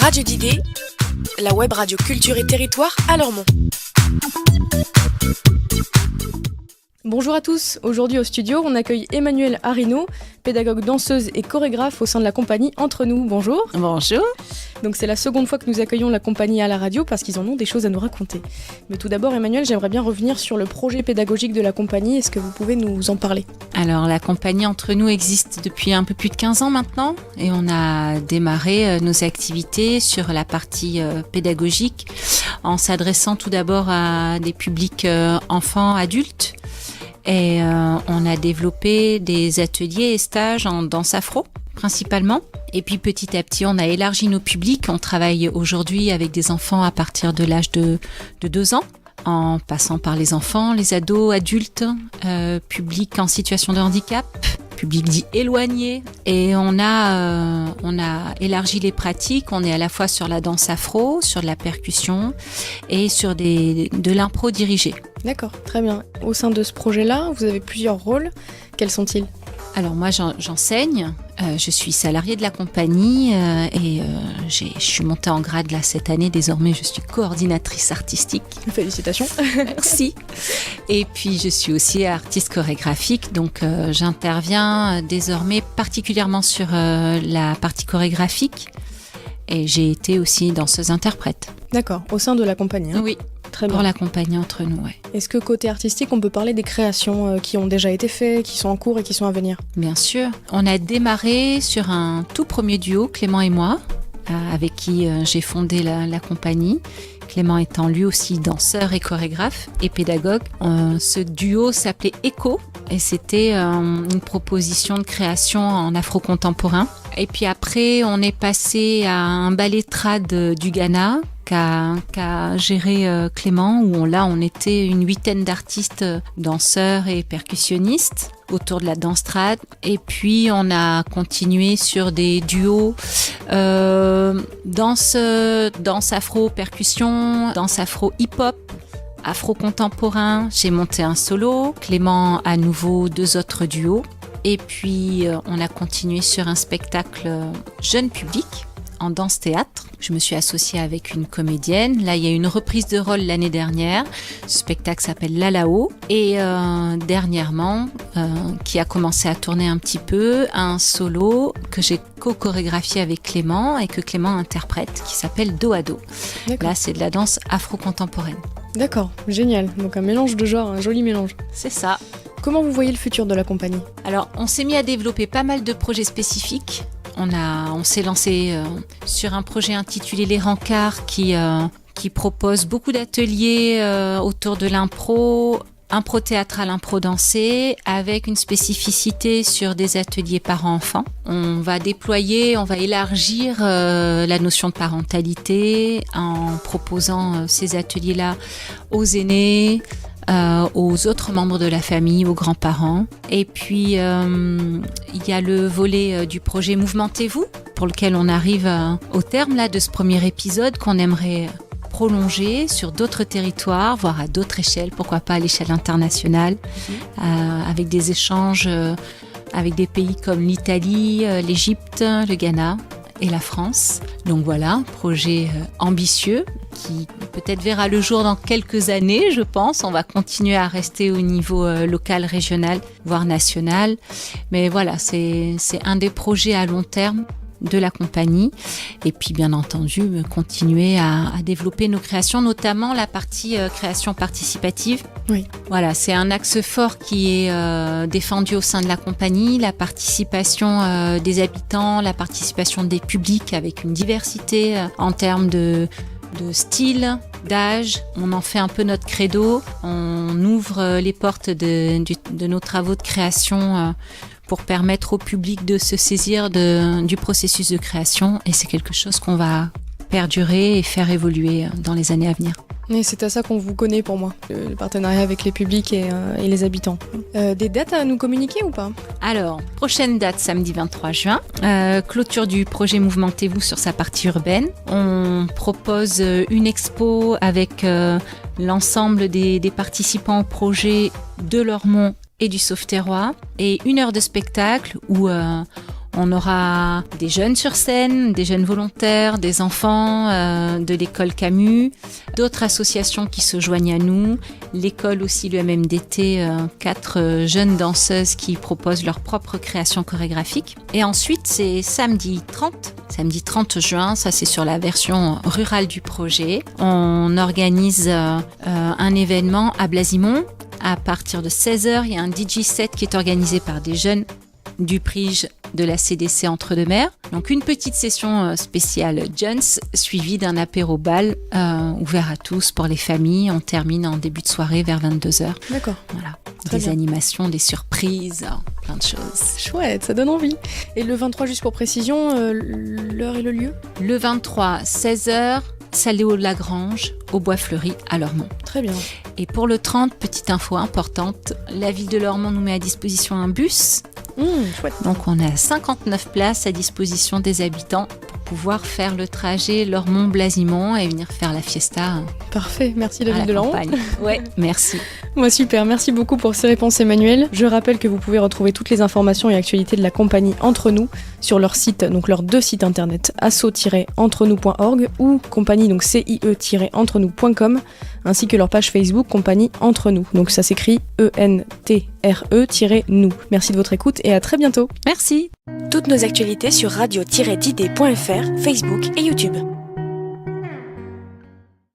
Radio d'idées, la web radio culture et territoire à Lormont. Bonjour à tous, aujourd'hui au studio on accueille Emmanuelle Arinaud, pédagogue danseuse et chorégraphe au sein de la compagnie Entre Nous. Bonjour. Bonjour. Donc c'est la seconde fois que nous accueillons la compagnie à la radio parce qu'ils en ont des choses à nous raconter. Mais tout d'abord Emmanuelle, j'aimerais bien revenir sur le projet pédagogique de la compagnie, est-ce que vous pouvez nous en parler ? Alors la compagnie Entre Nous existe depuis un peu plus de 15 ans maintenant et on a démarré nos activités sur la partie pédagogique en s'adressant tout d'abord à des publics enfants, adultes. Et on a développé des ateliers et stages en danse afro, principalement. Et puis petit à petit, on a élargi nos publics. On travaille aujourd'hui avec des enfants à partir de l'âge de 2 ans, en passant par les enfants, les ados, adultes, publics en situation de handicap, public dit éloigné. Et on a élargi les pratiques. On est à la fois sur la danse afro, sur de la percussion et sur de l'impro dirigé. D'accord, très bien. Au sein de ce projet-là, vous avez plusieurs rôles. Quels sont-ils ? Alors moi, j'enseigne. Je suis salariée de la compagnie et je suis montée en grade là cette année. Désormais, je suis coordinatrice artistique. Félicitations. Merci. Et puis, je suis aussi artiste chorégraphique. Donc, j'interviens désormais particulièrement sur la partie chorégraphique. Et j'ai été aussi danseuse-interprète. D'accord, au sein de la compagnie. Hein. Oui. Très bien. Pour la compagnie Entre Nous, ouais. Est-ce que côté artistique, on peut parler des créations qui ont déjà été faites, qui sont en cours et qui sont à venir ? Bien sûr. On a démarré sur un tout premier duo, Clément et moi, avec qui j'ai fondé la compagnie. Clément étant lui aussi danseur et chorégraphe et pédagogue. Ce duo s'appelait Echo et c'était une proposition de création en afro-contemporain. Et puis après, on est passé à un ballet trad du Ghana qu'a géré Clément, où on était une 8aine d'artistes, danseurs et percussionnistes autour de la danse trad. Et puis on a continué sur des duos danse afro percussion, danse afro hip-hop, afro contemporain. J'ai monté un solo, Clément à nouveau 2 autres duos. Et puis on a continué sur un spectacle jeune public en danse-théâtre. Je me suis associée avec une comédienne. Là, il y a eu une reprise de rôle l'année dernière. Ce spectacle s'appelle Lalao. Et dernièrement, qui a commencé à tourner un petit peu, un solo que j'ai co-chorégraphié avec Clément et que Clément interprète, qui s'appelle Dos à Dos. Là, c'est de la danse afro-contemporaine. D'accord, génial. Donc un mélange de genres, un joli mélange. C'est ça. Comment vous voyez le futur de la compagnie ? Alors, on s'est mis à développer pas mal de projets spécifiques. On s'est lancé sur un projet intitulé Les Rencarts qui propose beaucoup d'ateliers autour de l'impro théâtral, impro dansé, avec une spécificité sur des ateliers parents-enfants. On va élargir la notion de parentalité en proposant ces ateliers-là aux aînés, aux autres membres de la famille, aux grands-parents. Et puis, il y a le volet du projet Mouvementez-vous, pour lequel on arrive au terme là, de ce premier épisode qu'on aimerait prolonger sur d'autres territoires, voire à d'autres échelles, pourquoi pas à l'échelle internationale, avec des échanges avec des pays comme l'Italie, l'Égypte, le Ghana et la France. Donc voilà, projet ambitieux qui peut-être verra le jour dans quelques années, je pense. On va continuer à rester au niveau local, régional, voire national. Mais voilà, c'est un des projets à long terme de la compagnie. Et puis, bien entendu, continuer à développer nos créations, notamment la partie création participative. Oui. Voilà, c'est un axe fort qui est défendu au sein de la compagnie, la participation des habitants, la participation des publics avec une diversité en termes de style, d'âge. On en fait un peu notre credo. On ouvre les portes de nos travaux de création pour permettre au public de se saisir du processus de création. Et c'est quelque chose qu'on va perdurer et faire évoluer dans les années à venir. Et c'est à ça qu'on vous connaît pour moi, le partenariat avec les publics et les habitants. Des dates à nous communiquer ou pas ? Alors, prochaine date, samedi 23 juin, clôture du projet Mouvementez-vous sur sa partie urbaine. On propose une expo avec l'ensemble des participants au projet de Lormont et du Sauveterrois, et 1 heure de spectacle où On aura des jeunes sur scène, des jeunes volontaires, des enfants de l'école Camus, d'autres associations qui se joignent à nous, l'école aussi, le MMDT, 4 jeunes danseuses qui proposent leur propre création chorégraphique. Et ensuite, c'est samedi 30 juin, ça c'est sur la version rurale du projet. On organise un événement à Blasimont. À partir de 16h, il y a un DJ set qui est organisé par des jeunes du Prige de la CDC Entre-deux-Mers. Donc une petite session spéciale Jones, suivie d'un apéro-bal ouvert à tous pour les familles. On termine en début de soirée vers 22h. D'accord. Voilà. Très des bien. animations, des surprises, plein de choses. Chouette, ça donne envie. Et le 23, juste pour précision, l'heure et le lieu ? Le 23, 16h, Saléo-Lagrange, au Bois Fleuri, à Lormont. Très bien. Et pour le 30, petite info importante, la ville de Lormont nous met à disposition un bus. Chouette. Donc on a 59 places à disposition des habitants pour pouvoir faire le trajet Lormont-Blasimont et venir faire la fiesta Parfait, merci à David la de Lormont. campagne. Ouais, merci. Moi super, merci beaucoup pour ces réponses Emmanuel. Je rappelle que vous pouvez retrouver toutes les informations et actualités de la compagnie Entre Nous sur leur site, donc leurs 2 sites internet, asso-entrenous.org ou compagnie, donc CIE-entrenous.com, ainsi que leur page Facebook compagnie Entre Nous. Donc ça s'écrit ENTRE-nous. Merci de votre écoute et à très bientôt. Merci. Toutes nos actualités sur radio-didée.fr, Facebook et YouTube.